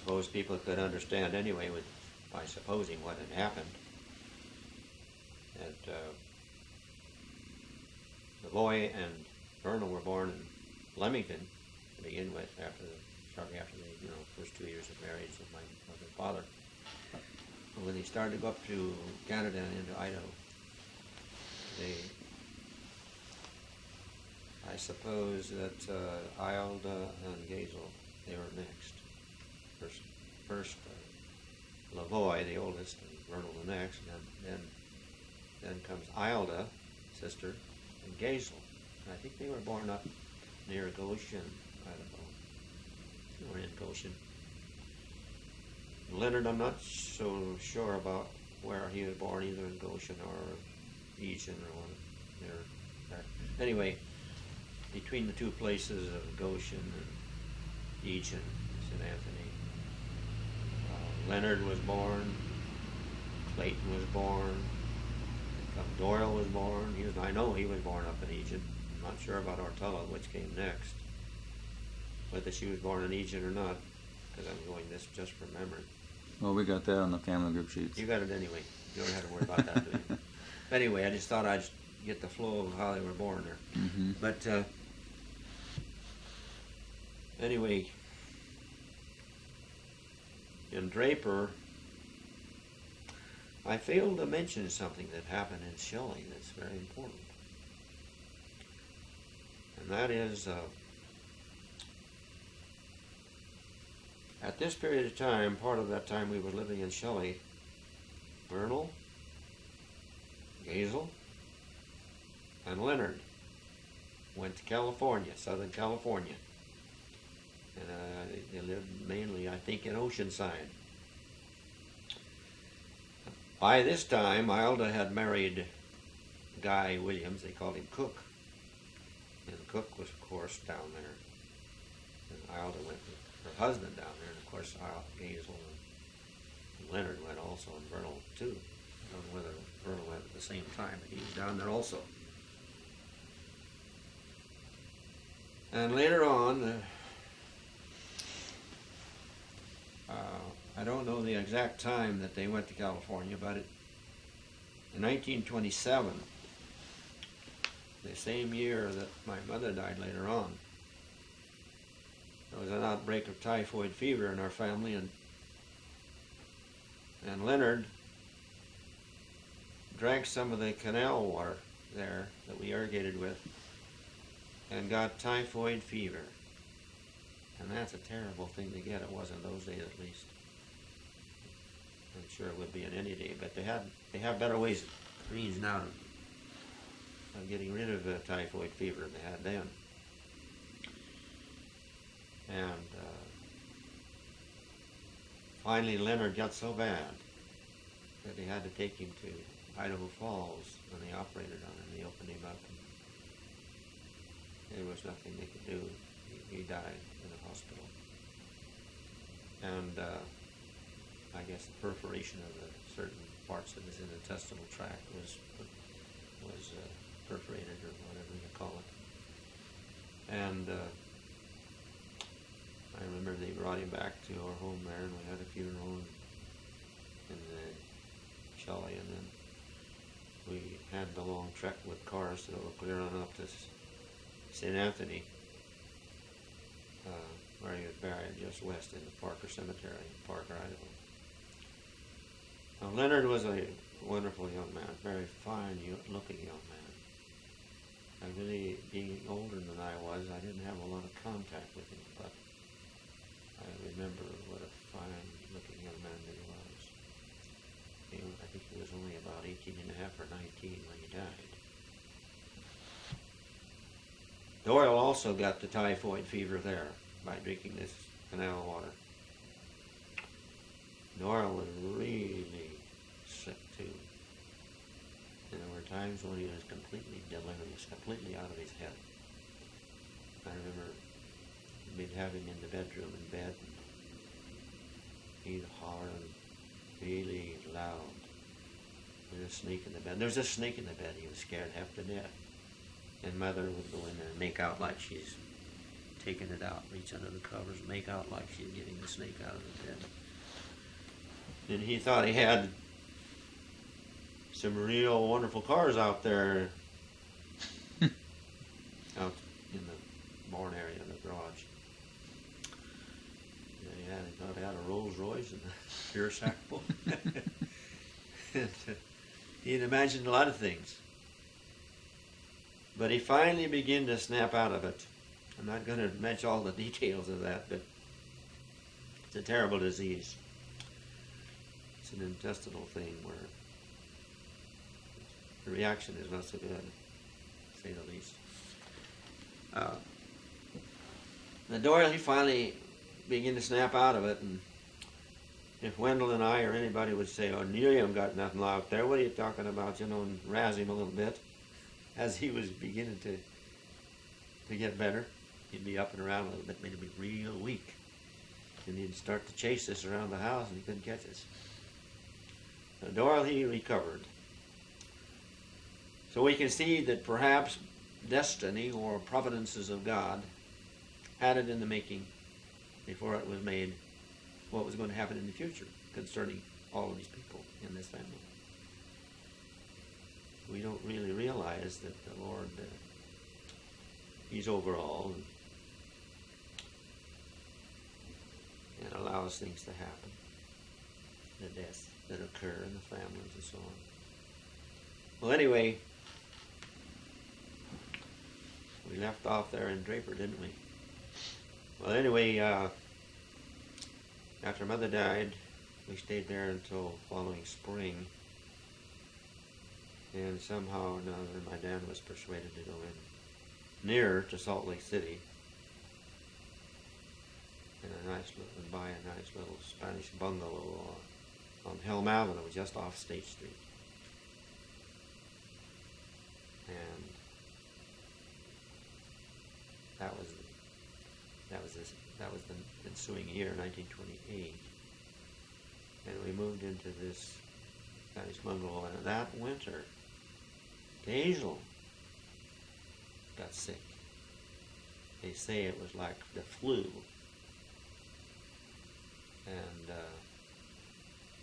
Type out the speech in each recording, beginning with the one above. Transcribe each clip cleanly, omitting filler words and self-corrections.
suppose people could understand anyway by supposing what had happened. That the boy and Vernal were born in Leamington to begin with, shortly after the first 2 years of marriage with my mother and father. But when they started to go up to Canada and into Idaho, I suppose that Ilda and Gazel, they were next. First Lavoy, the oldest, and Vernal the next, and then comes Ilda, sister, and Gazel. And I think they were born up near Goshen, Idaho. They were in Goshen. Leonard, I'm not so sure about where he was born, either in Goshen or Egan or one near there. Anyway, between the two places of Goshen and Egan, St. Anthony, Leonard was born, Clayton was born, Doyle was born. I know he was born up in Egan. I'm not sure about Ortella, which came next, whether she was born in Egan or not, because I'm going this just from memory. Well, we got that on the family group sheets. You got it anyway. You don't have to worry about that, do you? Anyway, I just thought I'd get the flow of how they were born there. Mm-hmm. But anyway, in Draper, I failed to mention something that happened in Shelley that's very important. And that is, at this period of time, part of that time we were living in Shelley, Vernal, Gazel, and Leonard went to California, Southern California. And they lived mainly, I think, in Oceanside. By this time, Ilda had married Guy Williams. They called him Cook. And Cook was, of course, down there. And Ilda went with her husband down there. And, of course, Gazel and Leonard went also, and Vernal, too. I don't know whether Vernal went at the same time, but he was down there also. And later on, I don't know the exact time that they went to California, but in 1927, the same year that my mother died later on, there was an outbreak of typhoid fever in our family, and Leonard drank some of the canal water there that we irrigated with and got typhoid fever. And that's a terrible thing to get. It was in those days, at least. I'm sure it would be in any day, but they have better ways means now of getting rid of typhoid fever than they had then. And finally, Leonard got so bad that they had to take him to Idaho Falls, and they operated on him. They opened him up, and there was nothing they could do. He died in the hospital. And I guess the perforation of the certain parts of his intestinal tract was perforated, or whatever you call it. And I remember they brought him back to our home there, and we had a funeral in the Shelley, and then we had the long trek with cars that were clear on up to St. Anthony, where he was buried just west in the Parker Cemetery in Parker, Idaho. Now, Leonard was a wonderful young man, very fine-looking young man. I really, being older than I was, I didn't have a lot of contact with him, but I remember what a fine-looking young man that he was. I think he was only about 18 and a half or 19 when he died. Doyle also got the typhoid fever there by drinking this canal water. Doyle was really sick too. And there were times when he was completely delirious, completely out of his head. I remember we'd have him in the bedroom in bed, and he'd holler really loud. There's a snake in the bed. There's a snake in the bed. He was scared half to death. And Mother would go in there and make out like she's taking it out, reach under the covers, make out like she's getting the snake out of the bed. And he thought he had some real wonderful cars out there, out in the barn area in the garage. Yeah, he thought he had a Rolls Royce and a pure sackful. And, he had imagined a lot of things. But he finally began to snap out of it. I'm not going to mention all the details of that, but it's a terrible disease. It's an intestinal thing where the reaction is not so good, to say the least. The Doyle, he finally began to snap out of it, and if Wendell and I or anybody would say, "Oh, you haven't got nothing out there, what are you talking about?" and razz him a little bit, as he was beginning to get better, he'd be up and around a little bit, made him be real weak. And he'd start to chase us around the house, and he couldn't catch us. Doyle, he recovered. So we can see that perhaps destiny or providences of God had it in the making before it was made what was going to happen in the future concerning all of these people in this family. We don't really realize that the Lord, He's over all and allows things to happen, the deaths that occur in the families and so on. Well, anyway, we left off there in Draper, didn't we? Well, anyway, after Mother died, we stayed there until following spring. And somehow or another, my dad was persuaded to go in nearer to Salt Lake City and buy a nice little Spanish bungalow on Helm Avenue, just off State Street. And that was the ensuing year, 1928, and we moved into this Spanish bungalow. And that winter, Hazel got sick. They say it was like the flu, and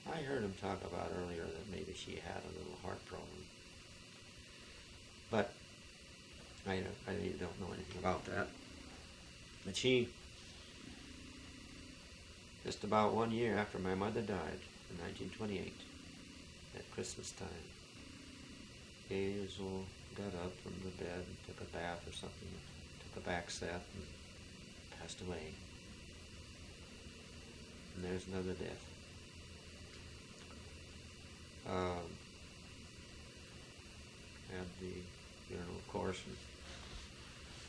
I heard him talk about earlier that maybe she had a little heart problem, but I really don't know anything about that. But she, just about 1 year after my mother died, in 1928, at Christmas time, Hazel got up from the bed and took a bath or something, took a back set and passed away. And there's another death. Had the funeral, of course, and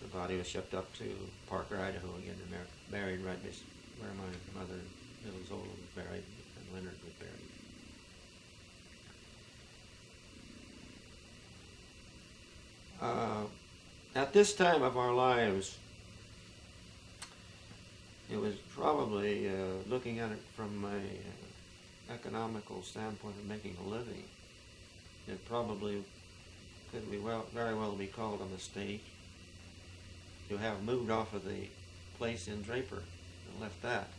the body was shipped up to Parker, Idaho again, and buried right where my mother, little Zola, was buried, and Leonard was buried. At this time of our lives, it was probably, looking at it from an economical standpoint of making a living, it probably could very well be called a mistake to have moved off of the place in Draper and left that,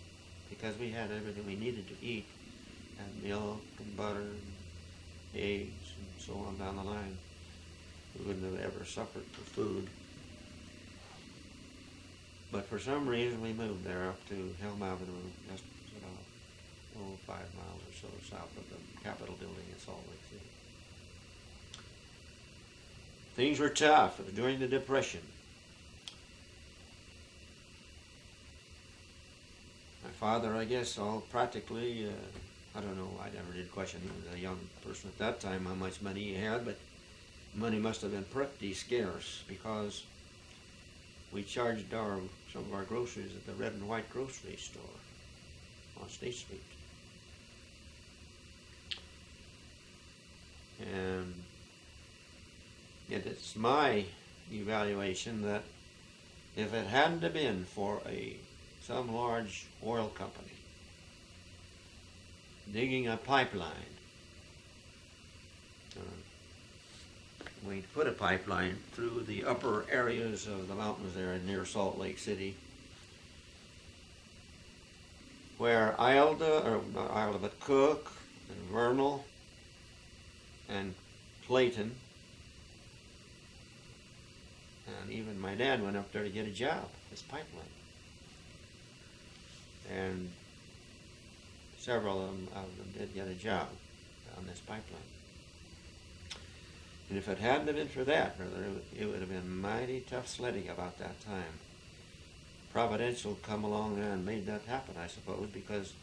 because we had everything we needed to eat, had milk and butter and eggs and so on down the line. We wouldn't have ever suffered for food. But for some reason we moved there up to Helm Avenue, just about 5 miles or so south of the Capitol building in Salt Lake City. Things were tough. It was during the Depression. My father, I guess, all practically, I don't know, I never did question, he was a young person at that time, how much money he had, but money must have been pretty scarce, because we charged some of our groceries at the red and white grocery store on State Street. And it's my evaluation that if it hadn't have been for some large oil company digging a pipeline we put a pipeline through the upper areas of the mountains there near Salt Lake City, where Ilda, or not Ilda, but Cook and Vernal and Clayton, and even my dad went up there to get a job, this pipeline. And several of them did get a job on this pipeline. And if it hadn't have been for that, brother, it would have been mighty tough sledding about that time. Providential come along there and made that happen, I suppose, because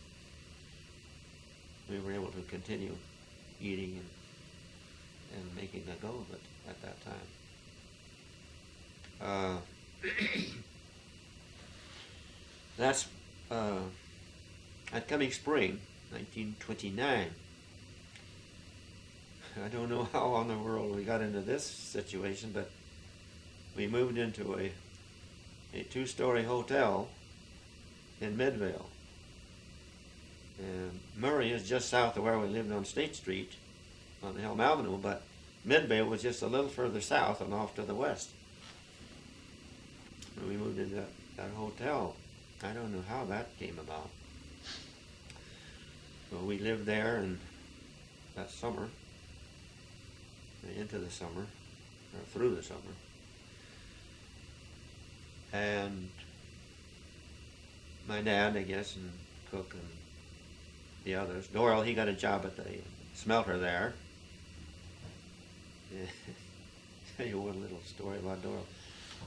we were able to continue eating and making a go of it at that time. That's that coming spring, 1929. I don't know how in the world we got into this situation, but we moved into a two-story hotel in Midvale. And Murray is just south of where we lived on State Street on Elm Avenue, but Midvale was just a little further south and off to the west. And we moved into that hotel. I don't know how that came about. Well, we lived there and that summer, into the summer, or through the summer. And my dad, I guess, and Cook and the others. Doyle, he got a job at the smelter there. Tell you one little story about Doyle.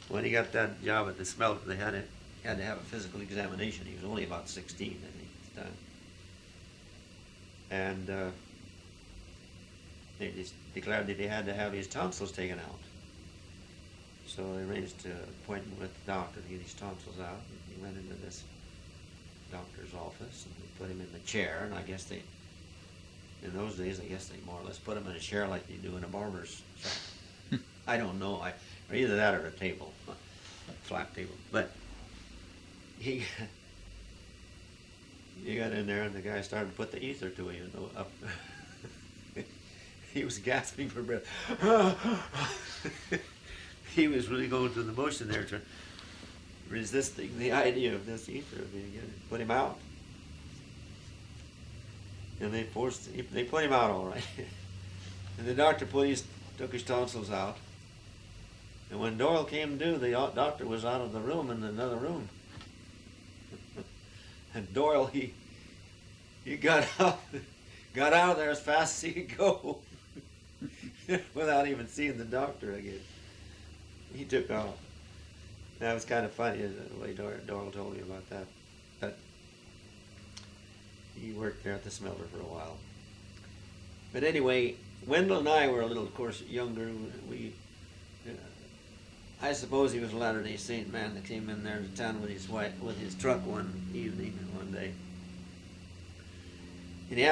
When he got that job at the smelter, they had to have a physical examination. He was only about 16 at the time. And they just declared that he had to have his tonsils taken out. So they arranged an appointment with the doctor to get his tonsils out. And he went into this doctor's office and they put him in the chair. And I guess in those days, I guess they more or less put him in a chair like they do in a barber's shop. I don't know. Or either that or a table, a flat table. But he got in there and the guy started to put the ether to him up. He was gasping for breath. He was really going through the motion there, resisting the idea of this ether being in it. Put him out. And they put him out all right. And the doctor took his tonsils out. And when Doyle came due, the doctor was out of the room in another room. And Doyle, he got out of there as fast as he could go without even seeing the doctor again. He took off. That was kind of funny, the way Doyle told me about that. But he worked there at the smelter for a while. But anyway, Wendell and I were a little, of course, younger. I suppose he was a Latter-day Saint man that came in there to town with his wife, with his truck one evening, one day. And he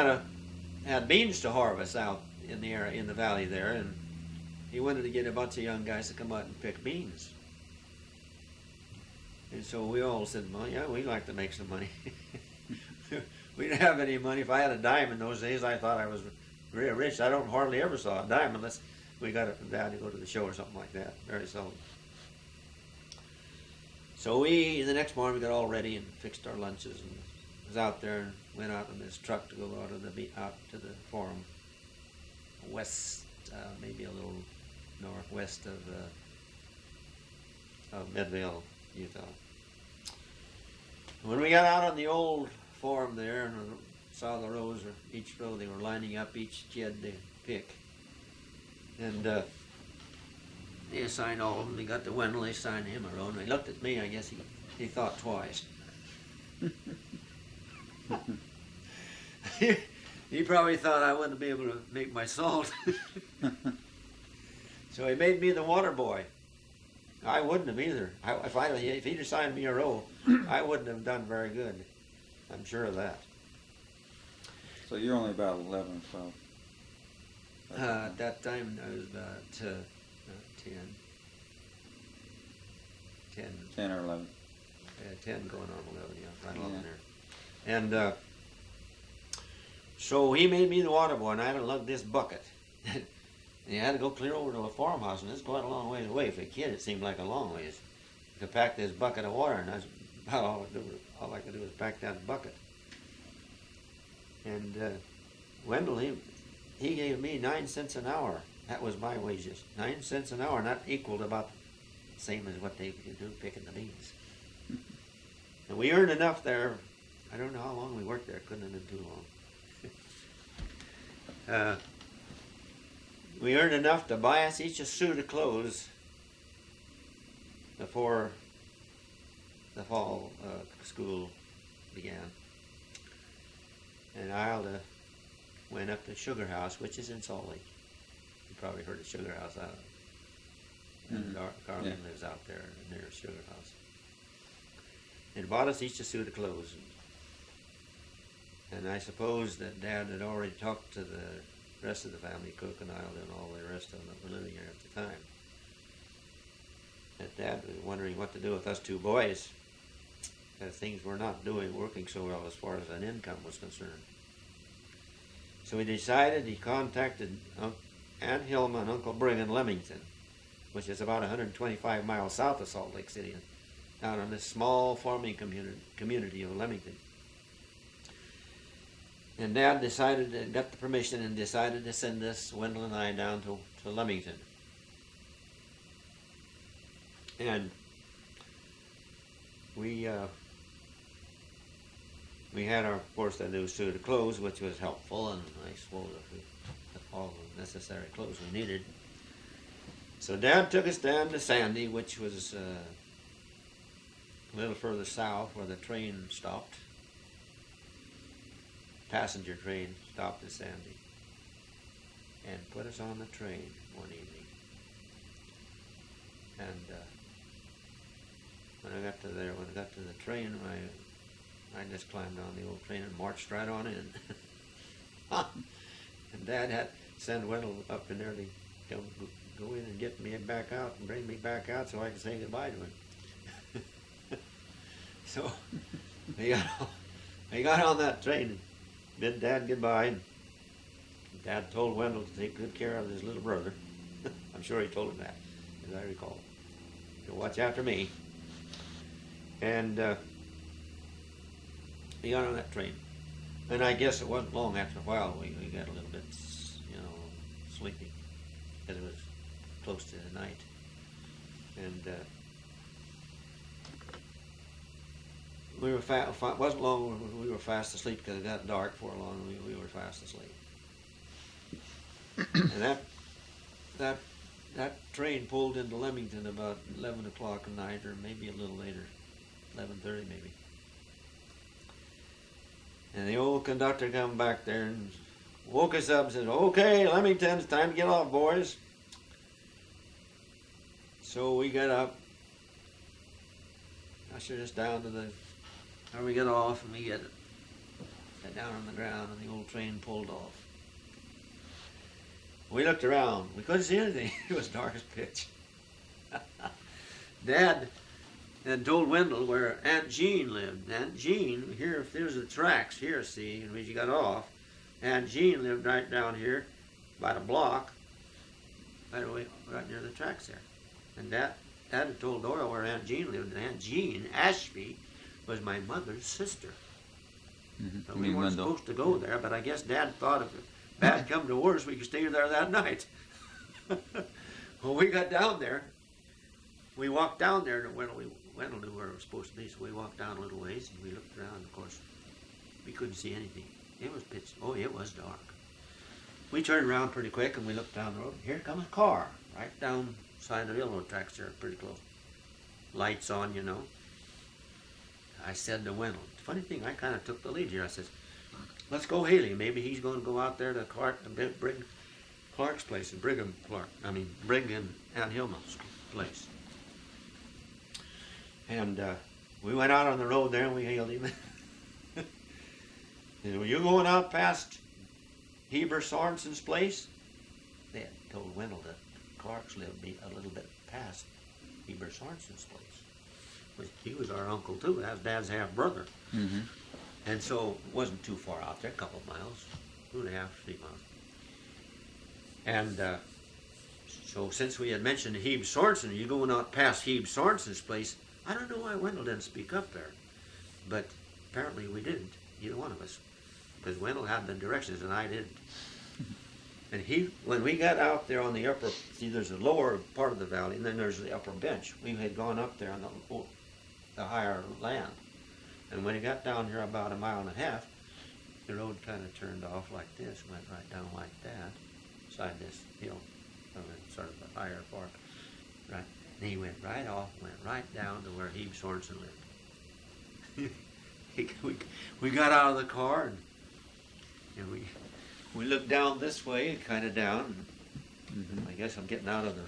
had beans to harvest out in the area, in the valley there, and he wanted to get a bunch of young guys to come out and pick beans. And so we all said, well, yeah, we'd like to make some money. We didn't have any money. If I had a dime in those days, I thought I was very rich. I hardly ever saw a dime unless we got it from Dad to go to the show or something like that. Very seldom. So the next morning, we got all ready and fixed our lunches and was out there and went out in this truck to go out to the farm, west, maybe a little northwest of Midvale, Utah. When we got out on the old farm there and saw the rows, or each row they were lining up, each kid to pick, and they assigned all of them. They got to Wendell, they assigned him a row, and he looked at me. I guess he thought twice. He probably thought I wouldn't be able to make my salt. So he made me the water boy. I wouldn't have either. If he'd assigned me a row, I wouldn't have done very good. I'm sure of that. So you're only about 11, 12. At that time, I was about 10. 10 or 11. 10 going on 11, yeah, right along there. And so he made me the water boy, and I had to lug this bucket. And you had to go clear over to a farmhouse, and it's quite a long ways away. For a kid, it seemed like a long ways. To pack this bucket of water, and that's about all I could do was pack that bucket. And Wendell, he gave me 9 cents an hour. That was my wages. 9 cents an hour, and that equaled about the same as what they could do picking the beans. And we earned enough there. I don't know how long we worked there. Couldn't have been too long. We earned enough to buy us each a suit of clothes before the fall school began. And Ilda went up to Sugar House, which is in Salt Lake. You probably heard of Sugar House out. And Carmen lives out there near Sugar House. And bought us each a suit of clothes. And I suppose that Dad had already talked to the rest of the family, Cook and Ilda and all the rest of them that were living here at the time. That Dad was wondering what to do with us two boys. Things were not working so well as far as an income was concerned. So he decided, he contacted Aunt Hilma and Uncle Brig in Leamington, which is about 125 miles south of Salt Lake City, down in this small farming community of Leamington. And Dad decided, got the permission and decided to send us, Wendell and I, down to Leamington. And we had, of course, a new suit of clothes, which was helpful, and I suppose all the necessary clothes we needed. So Dad took us down to Sandy, which was a little further south where the train stopped. Passenger train stopped at Sandy and put us on the train one evening. And when I got to the train, I just climbed on the old train and marched right on in. And Dad had to send Wendell up in there to go in and get me back out and bring me back out so I could say goodbye to him. So I got on that train and bid Dad goodbye. And Dad told Wendell to take good care of his little brother. I'm sure he told him that, as I recall. To watch after me. And he got on that train. And I guess it wasn't long after a while we got a little bit, sleepy, because it was close to the night. And we were wasn't long we were fast asleep because it got dark before long. We were fast asleep. And that train pulled into Leamington about 11 o'clock at night, or maybe a little later, 11:30 maybe. And the old conductor come back there and woke us up and said, "Okay, Leamington, it's time to get off, boys." So we got up, ushered us down to where we got off, and we got down on the ground, and the old train pulled off. We looked around. We couldn't see anything. It was dark as pitch. Dad had told Wendell where Aunt Jean lived. Aunt Jean, here, if there's the tracks here, see, and when you got off, Aunt Jean lived right down here, about a block, right near the tracks there. And Dad had told Dora where Aunt Jean lived, and Aunt Jean, Ashby, was my mother's sister. Mm-hmm. So we weren't supposed to go there, but I guess Dad thought if bad come to worse, we could stay there that night. Well, we got down there. We walked down there to Wendell knew where it was supposed to be, so we walked down a little ways, and we looked around. Of course, we couldn't see anything. It was pitch. Oh, it was dark. We turned around pretty quick, and we looked down the road. Here comes a car, right down side of the railroad tracks there, pretty close. Lights on, I said to Wendell, funny thing, I kind of took the lead here. I said, "Let's go Haley. Maybe he's going to go out there to Brig Clark's place, and Brig and Aunt Hilma's place." And we went out on the road there, and we hailed him. He said, "Were you going out past Heber Sorenson's place?" They had told Wendell that Clark's lived a little bit past Heber Sorenson's place. He was our uncle too. That was Dad's half brother. Mm-hmm. And so it wasn't too far out there, a couple of miles, 2.5, 3 miles. And So since we had mentioned Hebe Sorenson, you're going out past Hebe Sorenson's place. I don't know why Wendell didn't speak up there, but apparently we didn't, either one of us, because Wendell had the directions and I didn't. And when we got out there on the upper, see, there's a lower part of the valley, and then there's the upper bench. We had gone up there on the higher land, and when we got down here about 1.5 miles, the road kind of turned off like this, went right down like that, side this hill, sort of a higher part, right. And he went right off, went right down to where Hebe Sorenson lived. we got out of the car and we looked down this way, kind of down. I guess I'm getting out of the.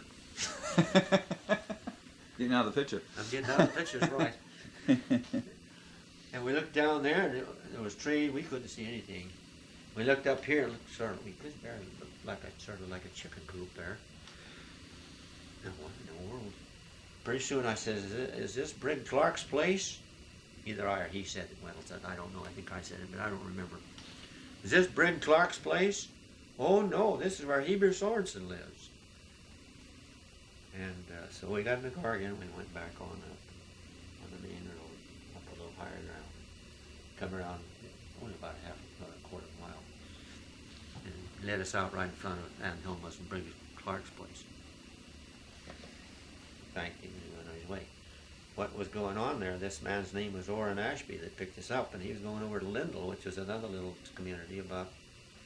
Getting out of the picture. I'm getting out of the pictures, right. And we looked down there, and there was trees. We couldn't see anything. We looked up here, and we could barely look like a chicken coop there. And what in the world? Pretty soon I said, "Is this Brig Clark's place?" Either I or he said it. Wendell said, "I don't know. I think I said it, but I don't remember." "Is this Brig Clark's place?" "Oh no, this is where Heber Sorenson lives." And so we got in the car again. We went back on the main road, up a little higher ground, come around only about a quarter of a mile, and led us out right in front of Ann Hilma's and Brig Clark's place. Thanked him and he went on his way. What was going on there, this man's name was Loran Ashby that picked us up, and he was going over to Lindell, which was another little community about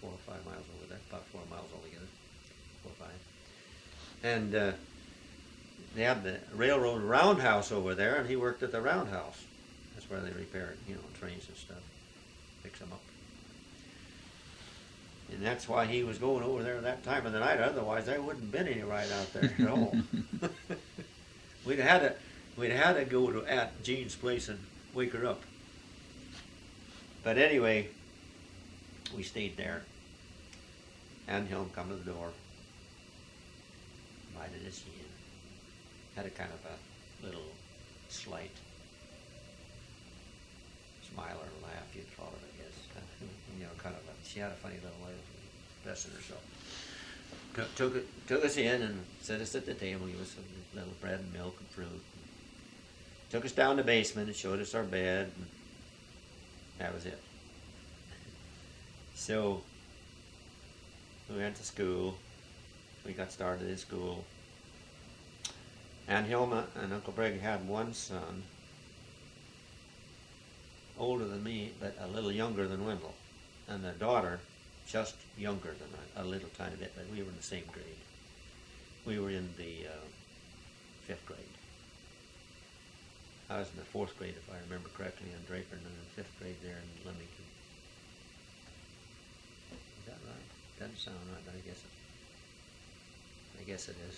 4 or 5 miles over there, about 4 miles altogether, 4 or 5. And they had the railroad roundhouse over there, and he worked at the roundhouse. That's where they repaired, trains and stuff, fix them up. And that's why he was going over there at that time of the night. Otherwise, there wouldn't have been any ride out there at all. We'd had to go to at Jean's place and wake her up. But anyway, we stayed there. Ann Helm come to the door, invited us in. Had a kind of a little slight smile or laugh, you'd call it, I guess. Kind of she had a funny little way of dressing herself. Took us in and set us at the table, gave us some little bread and milk and fruit. Took us down the basement and showed us our bed, and that was it. So we went to school. We got started in school. Aunt Hilma and Uncle Brig had one son, older than me, but a little younger than Wendell, and a daughter just younger than a little tiny bit, but we were in the same grade. We were in the 5th grade. I was in the 4th grade, if I remember correctly, in Draper, and in the 5th grade there in Leamington. Is that right? Doesn't sound right, but I guess it is.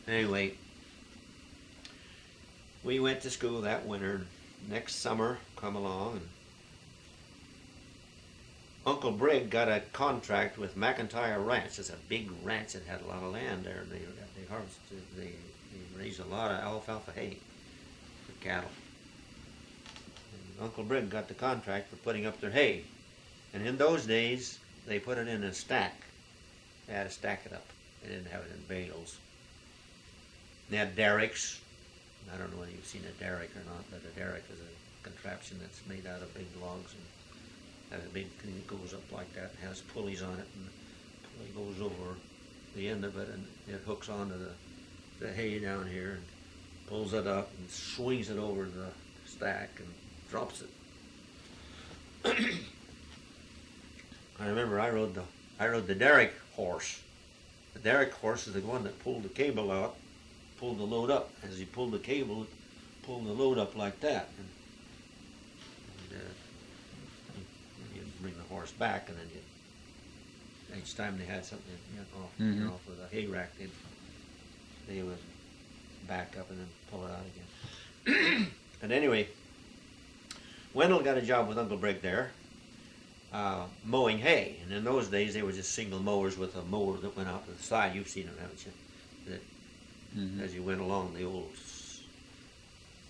Anyway, we went to school that winter. Next summer, come along, and Uncle Brig got a contract with McIntyre Ranch. It's a big ranch that had a lot of land there. They raised a lot of alfalfa hay for cattle. And Uncle Brig got the contract for putting up their hay. And in those days, they put it in a stack. They had to stack it up. They didn't have it in bales. They had derricks. I don't know whether you've seen a derrick or not, but a derrick is a contraption that's made out of big logs and has a big thing that goes up like that and has pulleys on it, and the pulley goes over the end of it and it hooks onto the hay down here and pulls it up and swings it over the stack and drops it. I remember I rode the derrick horse. The derrick horse is the one that pulled the cable out, pulled the load up. As he pulled the cable, it pulled the load up like that. And you'd bring the horse back, and then each time they had something off with a hay rack, they would back up and then pull it out again. But anyway, Wendell got a job with Uncle Brig there, mowing hay. And in those days, they were just single mowers with a mower that went out to the side. You've seen them, haven't you? That as you went along,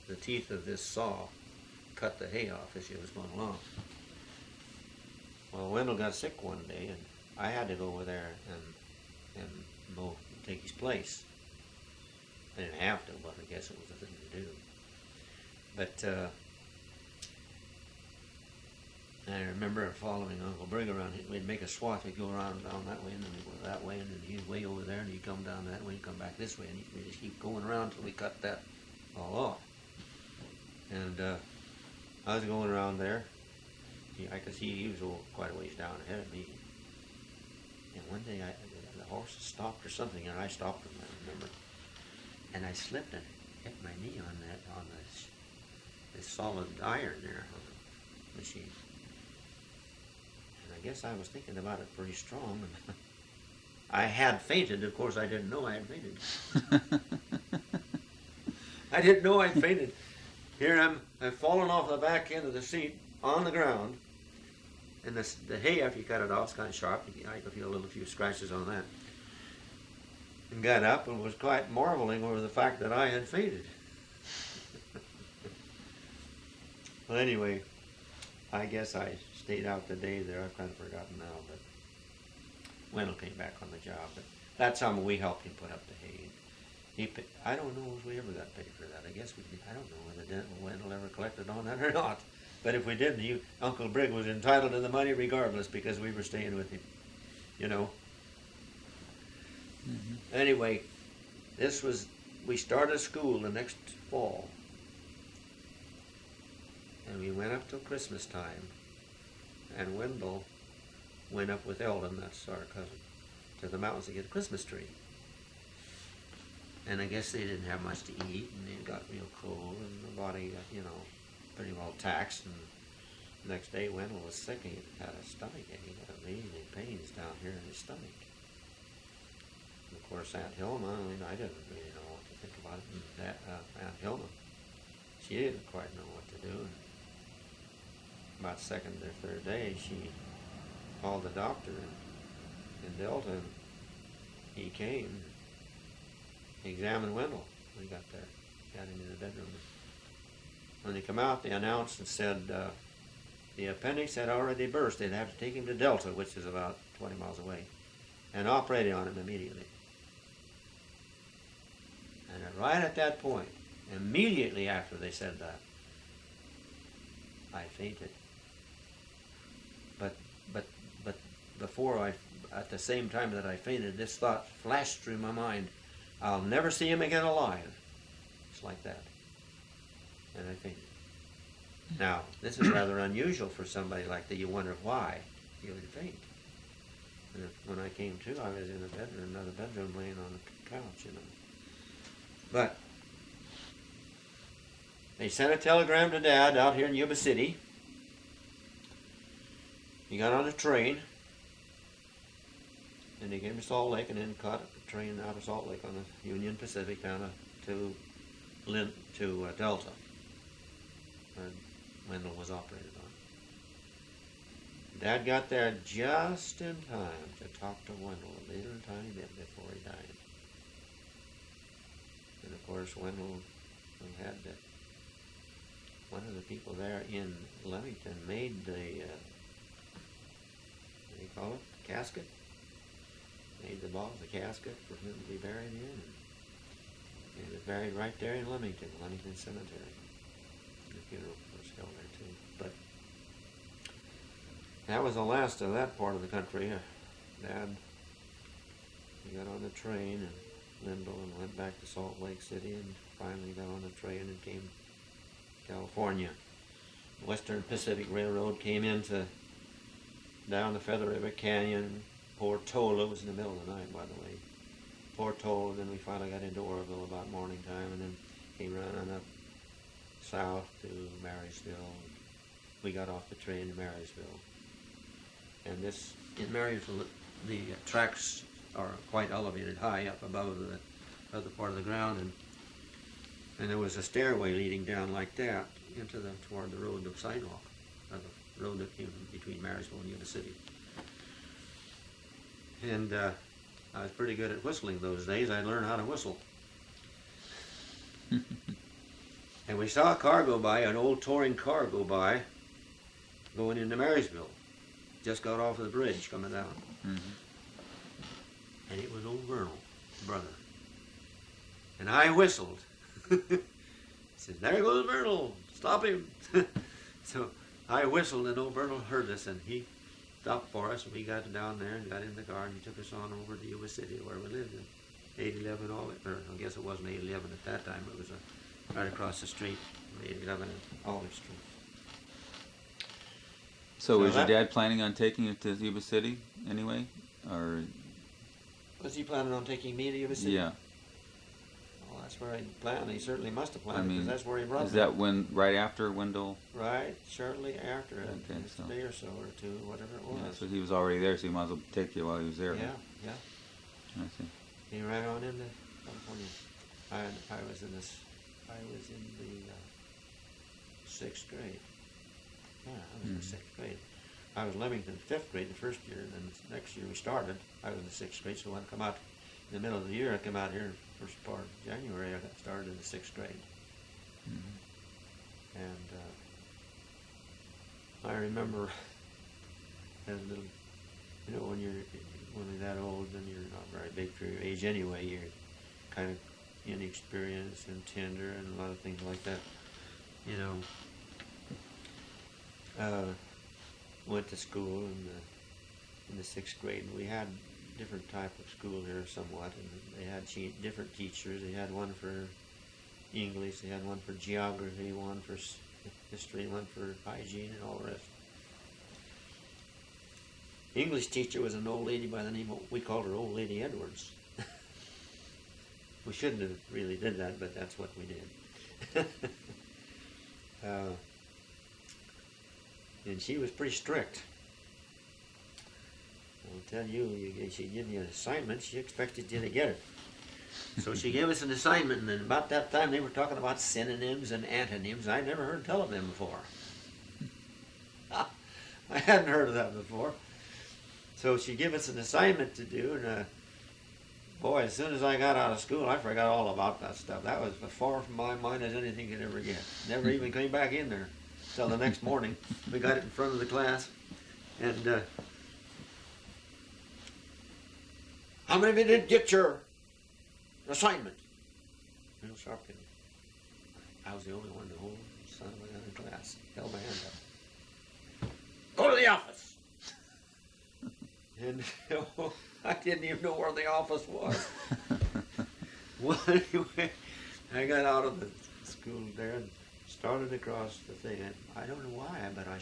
the teeth of this saw cut the hay off as you was going along. Well, Wendell got sick one day, and I had to go over there and take his place. I didn't have to, but I guess it was a thing to do. But I remember following Uncle Brig around. We'd make a swath. We'd go around down that way, and then we'd go that way, and then he'd way over there, and he'd come down that way, and come back this way, and we'd just keep going around until we cut that all off. And I was going around there. I could see he was quite a ways down ahead of me. And one day the horse stopped or something, and I stopped him, I remember. And I slipped and hit my knee on this solid iron there on the machine. And I guess I was thinking about it pretty strong. I had fainted. Of course, I didn't know I had fainted. I didn't know I'd fainted. Here I've fallen off the back end of the seat on the ground. And the hay, after you cut it off, is kind of sharp. I could feel a few scratches on that. And got up and was quite marveling over the fact that I had fainted. Well, anyway, I guess I stayed out the day there. I've kind of forgotten now, but Wendell came back on the job. But that summer we helped him put up the hay. I don't know if we ever got paid for that. I guess we did. I don't know whether Wendell ever collected on that or not. But if we didn't, Uncle Brig was entitled to the money regardless because we were staying with him, you know. Mm-hmm. Anyway, we started school the next fall. And we went up till Christmas time. And Wendell went up with Eldon, that's our cousin, to the mountains to get a Christmas tree. And I guess they didn't have much to eat, and it got real cold, and the body got, pretty well taxed. And the next day, Wendell was sick. He had a stomach ache. He had amazing pains down here in his stomach. And of course, Aunt Hilma, I didn't really know what to think about it. And Aunt Hilma, she didn't quite know what to do. And about second or third day, she called the doctor in Delta, and he came. He examined Wendell when he got there. Got him in the bedroom. When they come out, they announced and said the appendix had already burst. They'd have to take him to Delta, which is about 20 miles away, and operate on him immediately. And right at that point, immediately after they said that, I fainted. But before at the same time that I fainted, this thought flashed through my mind: I'll never see him again alive. It's like that. And I fainted. Now, this is rather unusual for somebody like that. You wonder why you would faint. And when I came to, I was in another bedroom, laying on the couch, But they sent a telegram to Dad out here in Yuba City. He got on a train, and they came to Salt Lake, and then caught a train out of Salt Lake on the Union Pacific down to Delta. And Wendell was operated on. Dad got there just in time to talk to Wendell a little tiny bit before he died. And of course, Wendell had one of the people there in Leamington made the, what do you call it, casket? Made the casket for him to be buried in. And he was buried right there in Leamington Cemetery. The funeral was held there too. But that was the last of that part of the country. Dad, he got on the train and Wendell and went back to Salt Lake City, and finally got on the train and came to California. The Western Pacific Railroad came down the Feather River Canyon. Portola was in the middle of the night, by the way. Portola, and then we finally got into Oroville about morning time, and then came running up south to Marysville. We got off the train in Marysville. And in Marysville, the tracks are quite elevated, high up above the other part of the ground, and there was a stairway leading down like that toward the road, the sidewalk, or the road that came between Marysville and Yuba City. And I was pretty good at whistling those days. I learned how to whistle. And we saw a car go by, an old touring car go by, going into Marysville. Just got off of the bridge coming down. Mm-hmm. and it was old Vernal, brother. And I whistled. He said, "There goes Vernal, stop him." So I whistled, and old Vernal heard us, and he stopped for us, and we got down there and got in the car, and he took us on over to Yuba City, where we lived in 811 Olive, or I guess it wasn't 811 at that time, it was right across the street, 811 Olive Street. So was your dad planning on taking it to Yuba City anyway, or? Was he planning on taking me to Yuba City? Yeah. Well, that's where he planned. He certainly must have planned, I mean, because that's where he brought me. Is that when right after Wendell? Right, shortly after it. Okay, Just so. a day or so, or two, whatever it was. Yeah, so he was already there, so he might as well take you while he was there. Yeah, yeah. I see. He ran on into California. I was in the 6th grade. Yeah, I was in the 6th grade. I was Leamington 5th grade the first year, and then the next year we started. I was in the 6th grade, so when I come out in the middle of the year, I come out here first part of January. I got started in the 6th grade. And I remember as a little, when you're that old, then you're not very big for your age anyway. You're kind of inexperienced and tender and a lot of things like that. Went to school in the 6th grade, and we had different type of school here somewhat, and they had different teachers. They had one for English, they had one for geography, one for history, one for hygiene, and all the rest. The English teacher was an old lady by the name of, we called her Old Lady Edwards. We shouldn't have really did that, but that's what we did. And she was pretty strict. I'll tell you, she'd give you an assignment, she expected you to get it. So she gave us an assignment, and then about that time they were talking about synonyms and antonyms. I'd never heard tell of them before. I hadn't heard of that before. So she gave us an assignment to do, and boy, as soon as I got out of school, I forgot all about that stuff. That was as far from my mind as anything could ever get. Never even came back in there till the next morning. We got it in front of the class, and how many of you did get your assignment? Real sharp kid. I was the only one, the whole son of a gun in class. Held my hand up. Go to the office. And I didn't even know where the office was. Well, anyway, I got out of the school there and started across the thing. And I don't know why, but I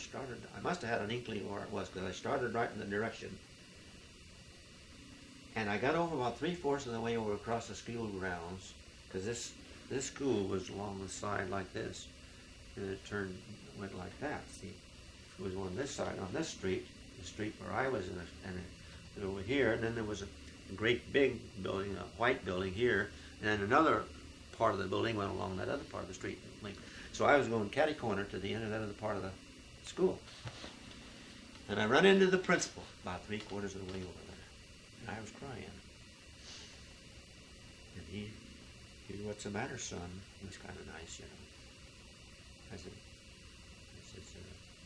must have had an inkling where it was, because I started right in the direction. And I got over about 3/4 of the way over across the school grounds, because this school was along the side like this, and it went like that. See, it was on this side, on this street, the street where I was in, and over here, and then there was a great big building, a white building here, and then another part of the building went along that other part of the street. So I was going catty corner to the end of that other part of the school. And I run into the principal about 3/4 of the way over there. And I was crying. And he said, "What's the matter, son?" He was kind of nice, I said,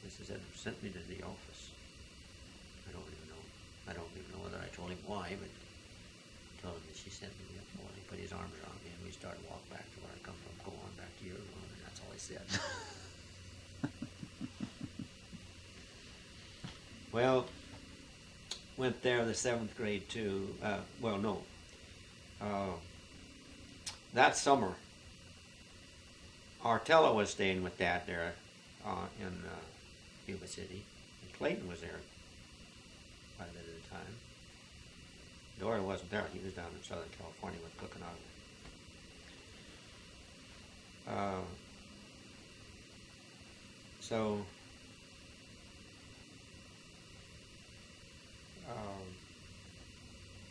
Mrs. Edwards sent me to the office. I don't even know whether I told him why, but I told him that she sent me up. Well, he put his arms around me, and we started to walk back to where I come from. Go on back to your room, and that's all he said. Well, went there the 7th grade too. That summer, Artella was staying with Dad there in Yuba City, and Clayton was there quite a bit at the time. Dora wasn't there. He was down in Southern California with cooking out of it. So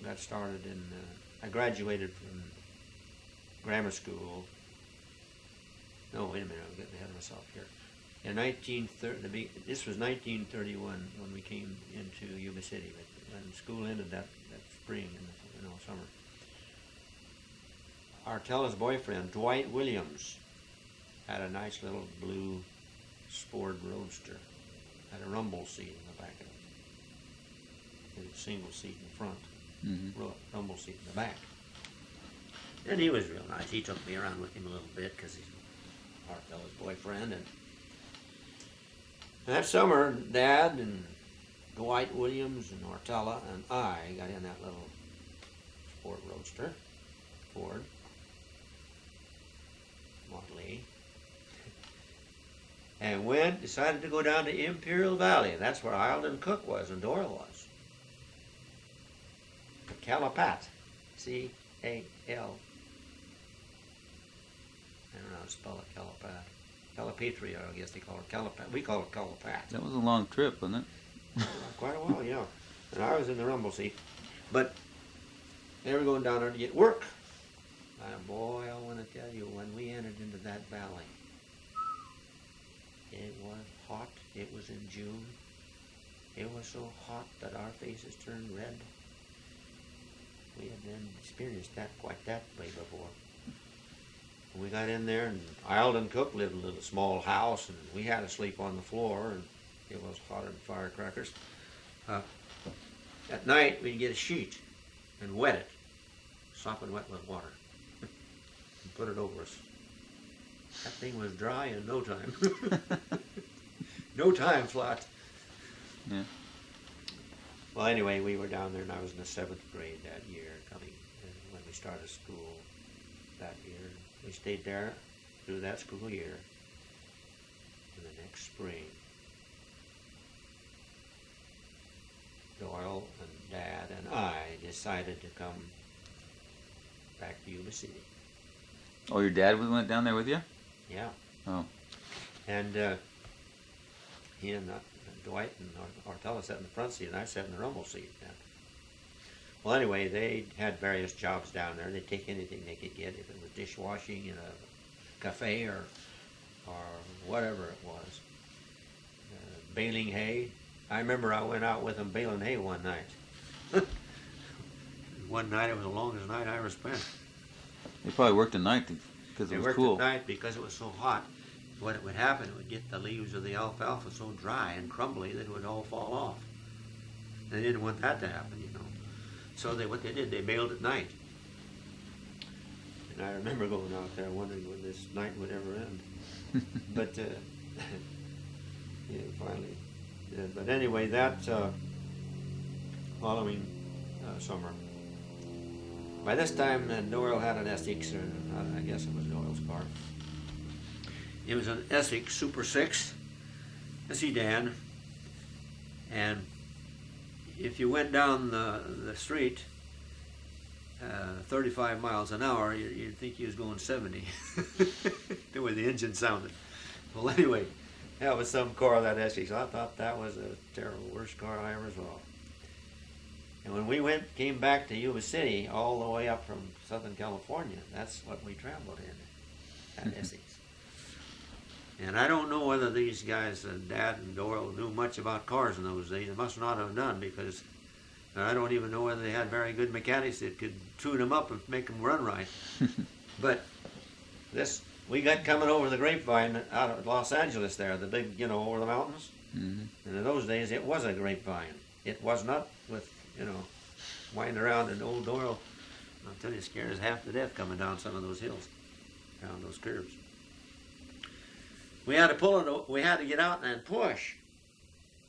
got started in, I graduated from grammar school. No, wait a minute, I'm getting ahead of myself here. In this was 1931 when we came into Yuba City, but when school ended that spring in the summer. Artella's boyfriend, Dwight Williams, had a nice little blue Ford Roadster. Had a rumble seat in the back of it. Had a single seat in front. rumble seat in the back. And he was real nice. He took me around with him a little bit because he's our fellow's boyfriend. And that summer, Dad and Dwight Williams and Ortella and I got in that little Ford Roadster, Ford Model E, and decided to go down to Imperial Valley. That's where Eildon Cook was and Doyle was. Calapat, C-A-L. I don't know how to spell it, Calapat. Calipatria, I guess they call it Calapat. We call it Calapat. That was a long trip, wasn't it? Quite a while, yeah. And I was in the rumble seat. But they were going down there to get work. And boy, I want to tell you, when we entered into that valley, it was hot. It was in June. It was so hot that our faces turned red. We had then experienced that quite that way before. And we got in there, and Eildon Cook lived in a little small house, and we had to sleep on the floor, and it was hotter than firecrackers. At night, we'd get a sheet and wet it, sopping wet with water, and put it over us. That thing was dry in no time. No time flat. Yeah. Well, anyway, we were down there, and I was in the 7th grade that year, coming when we started school that year. We stayed there through that school year. And the next spring, Doyle and Dad and I decided to come back to Yuba City. Oh, your dad went down there with you? Yeah. Oh. And he and Dwight and Ortella sat in the front seat, and I sat in the rumble seat. Well, anyway, they had various jobs down there. They'd take anything they could get, if it was dishwashing in a cafe or whatever it was. Baling hay. I remember I went out with them baling hay one night. One night, it was the longest night I ever spent. They probably worked at night because it was cool. They worked at night because it was so hot. What would happen, it would get the leaves of the alfalfa so dry and crumbly that it would all fall off. They didn't want that to happen, you know. So what they did, they baled at night. And I remember going out there wondering when this night would ever end. But yeah, finally did. But anyway, that following summer, by this time Doyle had an Essex, or I guess it was Doyle's car. It was an Essex Super 6, a sedan, and if you went down the street 35 miles an hour, you'd think you was going 70, the way the engine sounded. Well, anyway, that was some car, that Essex. I thought that was a terrible, worst car I ever saw. And when we came back to Yuba City, all the way up from Southern California, that's what we traveled in, that Essex. And I don't know whether these guys, Dad and Doyle, knew much about cars in those days. They must not have done, because I don't even know whether they had very good mechanics that could tune them up and make them run right. But we got coming over the grapevine out of Los Angeles there, the big, over the mountains. Mm-hmm. And in those days, it was a grapevine. It was not with, winding around, and old Doyle, I'll tell you, scared us half to death coming down some of those hills, down those curves. We had to get out and push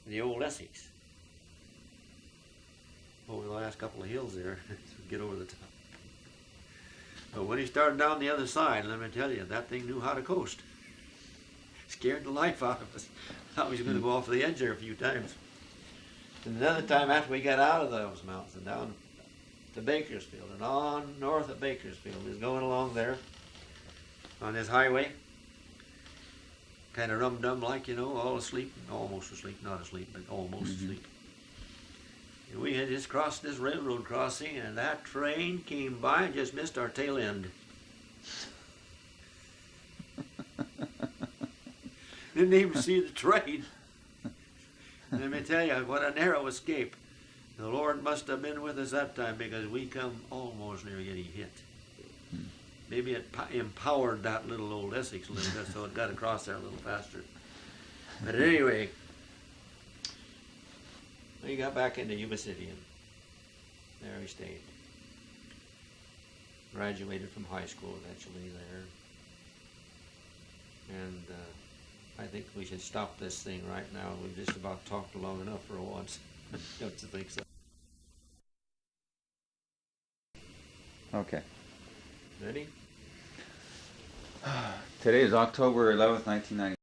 the old Essex over the last couple of hills there to get over the top. But when he started down the other side, let me tell you, that thing knew how to coast. Scared the life out of us. Thought we was going to go off the edge there a few times. And another time after we got out of those mountains and down to Bakersfield and on north of Bakersfield, we was going along there on this highway. Kind of rum-dum like, all asleep, almost asleep, not asleep, but almost asleep. And we had just crossed this railroad crossing, and that train came by and just missed our tail end. Didn't even see the train. Let me tell you, what a narrow escape. The Lord must have been with us that time, because we come almost near getting hit. Maybe it empowered that little old Essex a little bit, so it got across there a little faster. But anyway, we got back into Yuba City, and There he stayed. Graduated from high school eventually there. And I think we should stop this thing right now. We've just about talked long enough for once. Don't you think so? Okay. Ready? Today is October 11th, 1990.